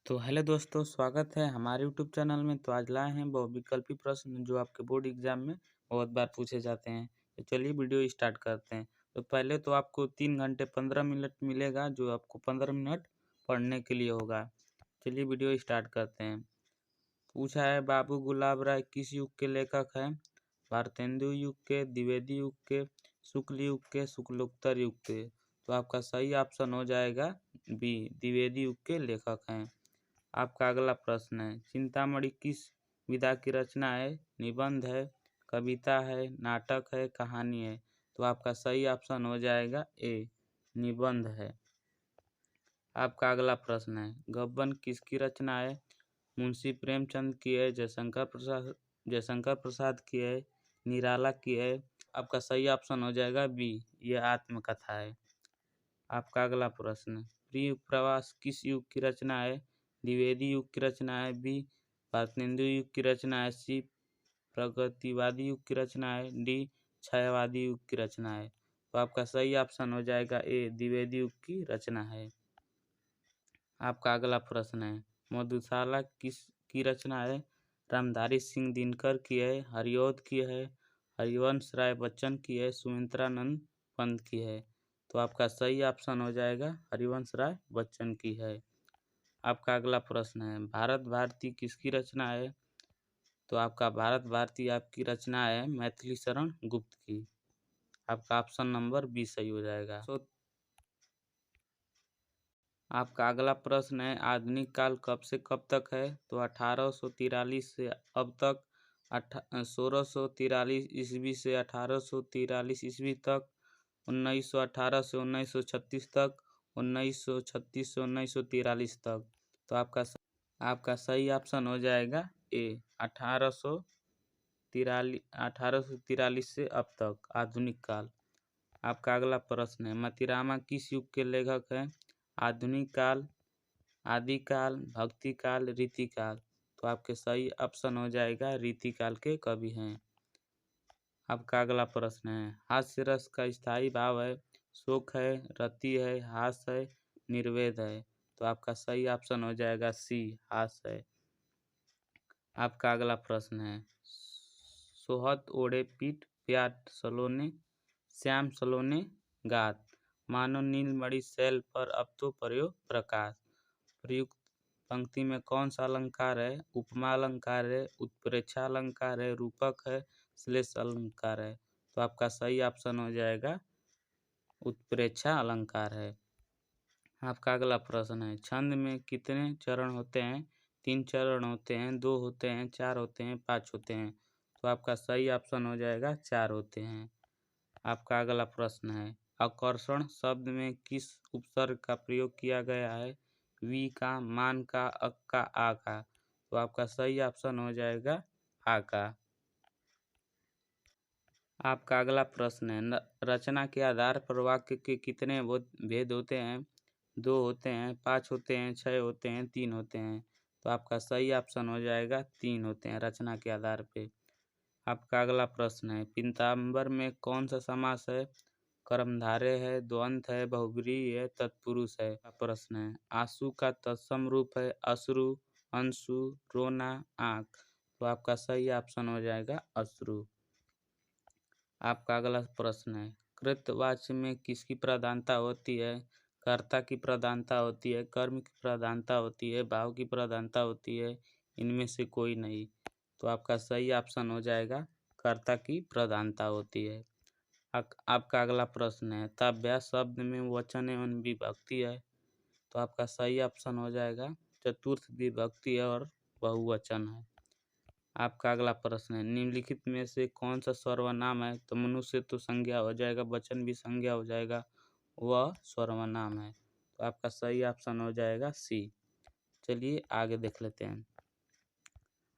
तो हेलो दोस्तों, स्वागत है हमारे यूट्यूब चैनल में। तो आज लाए हैं बहुविकल्पी प्रश्न जो आपके बोर्ड एग्जाम में बहुत बार पूछे जाते हैं। तो चलिए वीडियो स्टार्ट करते हैं। तो पहले तो आपको 3 घंटे 15 मिनट मिलेगा, जो आपको 15 मिनट पढ़ने के लिए होगा। चलिए वीडियो स्टार्ट करते हैं। पूछा है, बाबू गुलाब राय किस युग के लेखक हैं? भारतेंदु युग के, द्विवेदी युग के, शुक्ल युग के, शुक्लोत्तर युग के। तो आपका सही ऑप्शन हो जाएगा बी, द्विवेदी युग के लेखक हैं। आपका अगला प्रश्न है, चिंतामणि किस विधा की रचना है? निबंध है, कविता है, नाटक है, कहानी है? तो आपका सही ऑप्शन हो जाएगा ए, निबंध है। आपका अगला प्रश्न है, गबन किसकी रचना है? मुंशी प्रेमचंद की है, जयशंकर प्रसाद की है, निराला की है? आपका सही ऑप्शन हो जाएगा बी, यह आत्मकथा है। आपका अगला प्रश्न, प्रिय प्रवास किस युग की रचना है? द्विवेदी युग की रचना है, बी भारतेंदु युग की रचना है, सी प्रगतिवादी युग की रचना है, डी छायावादी युग की रचना है? तो आपका सही ऑप्शन हो जाएगा ए, द्विवेदी युग की रचना है। आपका अगला प्रश्न है, मधुशाला किस की रचना है? रामधारी सिंह दिनकर की है, हरिऔध की है, हरिवंश राय बच्चन की है, सुमित्रानंद पंत की है? तो आपका सही ऑप्शन हो जाएगा हरिवंश राय बच्चन की है। आपका अगला प्रश्न है, भारत भारती किसकी रचना है? तो आपका भारत भारती आपकी रचना है मैथिली शरण गुप्त की। आपका ऑप्शन नंबर बी सही हो जाएगा। आपका अगला प्रश्न है, आधुनिक काल कब से कब तक है? तो 1843 से अब तक, 1643 ईस्वी से 1843 ईस्वी तक, 1918 से 1936 तक, 1936 से 1943 तक। तो आपका सही ऑप्शन हो जाएगा ए, 1843 से अब तक, आधुनिक काल। आपका अगला प्रश्न है, मतिरामा किस युग के लेखक हैं? आधुनिक काल, आदिकाल, भक्ति काल, रीतिकाल? तो आपके सही ऑप्शन हो जाएगा रीतिकाल के कवि हैं। आपका अगला प्रश्न है, हास्य रस का स्थायी भाव है, शोक है, रति है, हास है, निर्वेद है? तो आपका सही ऑप्शन हो जाएगा सी, हास है। आपका अगला प्रश्न है, सोहत ओढ़े पीठ प्याट सलोने, श्याम सलोने गात, मानो नीलमणि शैल पर अब तो पर्यो प्रकाश। प्रयुक्त पंक्ति में कौन सा अलंकार है? उपमा अलंकार है, उत्प्रेक्षा अलंकार है, रूपक है, श्लेष अलंकार है? तो आपका सही ऑप्शन हो जाएगा उत्प्रेक्षा अलंकार है। आपका अगला प्रश्न है, छंद में कितने चरण होते हैं? 3 चरण होते हैं, 2 होते हैं, 4 होते हैं, 5 होते हैं? तो आपका सही ऑप्शन हो जाएगा 4 होते हैं। आपका अगला प्रश्न है, आकर्षण शब्द में किस उपसर्ग का प्रयोग किया गया है? वी का, मान का, अक का, आ का? तो आपका सही ऑप्शन हो जाएगा आ का। आपका अगला प्रश्न है, रचना के आधार पर वाक्य के कितने भेद होते हैं? 2 होते हैं, 5 होते हैं, 6 होते हैं, 3 होते हैं? तो आपका सही ऑप्शन हो जाएगा 3 होते हैं रचना के आधार पे। आपका अगला प्रश्न है, पीताम्बर में कौन सा समास है? कर्मधारय है, द्वंद्व है, बहुब्रीहि है, तत्पुरुष है? प्रश्न है, आंसू का तत्सम रूप है अश्रु, अंशु, रोना, आंख? तो आपका सही ऑप्शन हो जाएगा अश्रु। आपका अगला प्रश्न है, कृतवाच्य में किसकी प्रधानता होती है? कर्ता की प्रधानता होती है, कर्म की प्रधानता होती है, भाव की प्रधानता होती है, इनमें से कोई नहीं? तो आपका सही ऑप्शन हो जाएगा कर्ता की प्रधानता होती है। आपका अगला प्रश्न है, तव्या शब्द में वचन एवं विभक्ति है? तो आपका सही ऑप्शन हो जाएगा चतुर्थ विभक्ति है और बहुवचन है। आपका अगला प्रश्न है, निम्नलिखित में से कौन सा सर्वनाम है? तो मनुष्य तो संज्ञा हो जाएगा, वचन भी संज्ञा हो जाएगा, वह सर्वनाम है। तो आपका सही ऑप्शन हो जाएगा सी। चलिए आगे देख लेते हैं।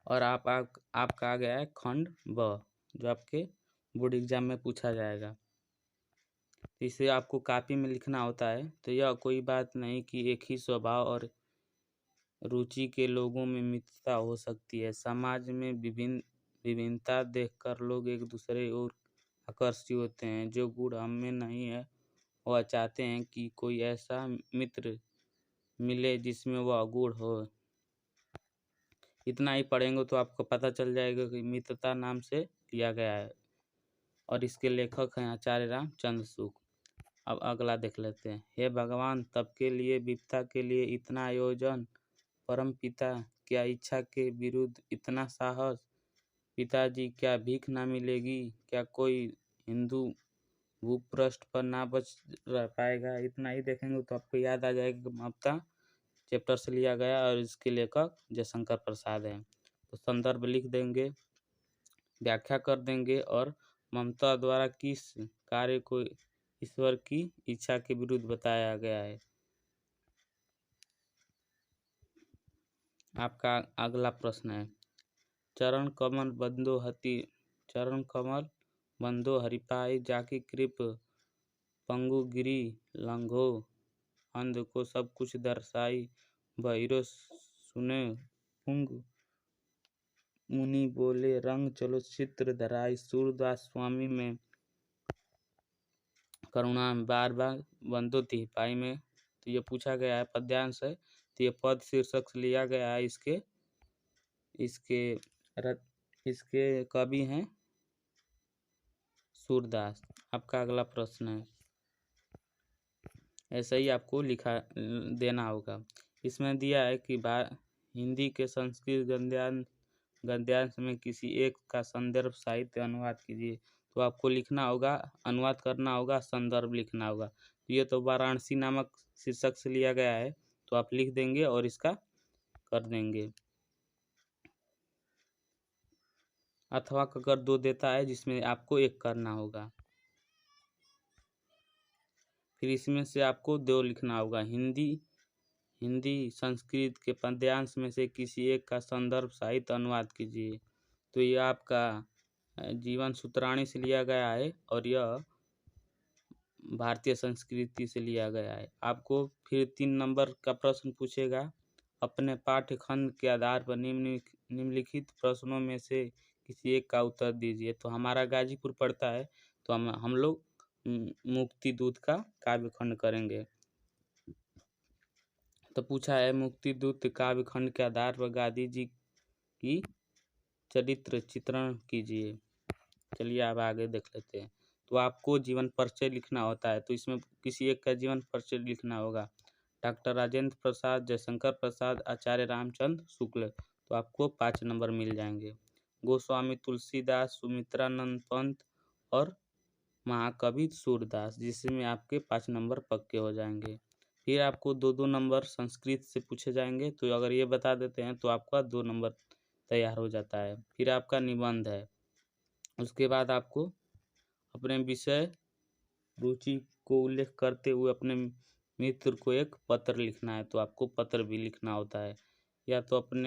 और आपका आ गया है खंड ब, जो आपके बोर्ड एग्जाम में पूछा जाएगा। इसे आपको कॉपी में लिखना होता है। तो यह कोई बात नहीं कि एक ही स्वभाव और रुचि के लोगों में मित्रता हो सकती है। समाज में विभिन्नता देखकर लोग एक दूसरे ओर आकर्षित होते हैं। जो गुण हम में नहीं है, वह चाहते हैं कि कोई ऐसा मिले जिसमें वह गुण हो। इतना ही पढ़ेंगे तो आपको पता चल जाएगा कि मित्रता नाम से लिया गया है और इसके लेखक हैं आचार्य रामचंद्र शुक्ल। अब अगला देख लेते हैं। हे भगवान, तब के लिए विपदा के लिए इतना आयोजन, परम पिता क्या इच्छा के विरुद्ध इतना साहस, पिताजी क्या भीख ना मिलेगी, क्या कोई हिंदू भूपृष्ठ पर ना बच रह पाएगा। इतना ही देखेंगे तो आपको याद आ जाएगा कि ममता चैप्टर से लिया गया और इसके लेखक जयशंकर प्रसाद हैं। तो संदर्भ लिख देंगे, व्याख्या कर देंगे और ममता द्वारा किस कार्य को ईश्वर की इच्छा के विरुद्ध बताया गया है। आपका अगला प्रश्न है, चरण कमल बंदो हरिपाई, जाकी कृप पंगु गिरी लंघो, अंध को सब कुछ दर्शाई, बहिरो सुने पुंग मुनि बोले, रंग चलो चित्र धराई। सूरदास स्वामी में करुणा बार बार बंदो तिहपाई में, तो ये पूछा गया है, पद्यांश है। तो ये पद शीर्षक से लिया गया है। इसके कवि हैं सूरदास। आपका अगला प्रश्न है, ऐसा ही आपको लिखा देना होगा। इसमें दिया है कि हिंदी के संस्कृत गद्यांश में किसी एक का संदर्भ साहित्य अनुवाद कीजिए। तो आपको लिखना होगा, अनुवाद करना होगा, संदर्भ लिखना होगा। तो ये तो वाराणसी नामक शीर्षक से लिया गया है, तो आप लिख देंगे और इसका कर देंगे। अथवा अगर 2 देता है जिसमें आपको 1 करना होगा। फिर इसमें से आपको 2 लिखना होगा। हिंदी संस्कृत के पद्यांश में से किसी एक का संदर्भ साहित्य अनुवाद कीजिए। तो ये आपका जीवन सूत्राणी से लिया गया है और यह भारतीय संस्कृति से लिया गया है। आपको फिर 3 नंबर का प्रश्न पूछेगा, अपने पाठ्यखंड के आधार पर निम्नलिखित प्रश्नों में से किसी एक का उत्तर दीजिए। तो हमारा गाजीपुर पड़ता है, तो हम लोग मुक्ति दूत का काव्य खंड करेंगे। तो पूछा है, मुक्ति दूत काव्य खंड के आधार पर गांधी जी की चरित्र चित्रण कीजिए। चलिए अब आगे देख लेते हैं। तो आपको जीवन परिचय लिखना होता है, तो इसमें किसी एक का जीवन परिचय लिखना होगा। डॉक्टर राजेंद्र प्रसाद, जयशंकर प्रसाद, आचार्य रामचंद्र शुक्ल, तो आपको 5 नंबर मिल जाएंगे। गोस्वामी तुलसीदास, सुमित्रानंद पंत और महाकवि सूरदास, जिसमें आपके 5 नंबर पक्के हो जाएंगे। फिर आपको 2-2 नंबर संस्कृत से पूछे जाएंगे, तो अगर ये बता देते हैं तो आपका 2 नंबर तैयार हो जाता है। फिर आपका निबंध है। उसके बाद आपको अपने विषय रुचि को उल्लेख करते हुए अपने मित्र को एक पत्र लिखना है। तो आपको पत्र भी लिखना होता है, या तो अपने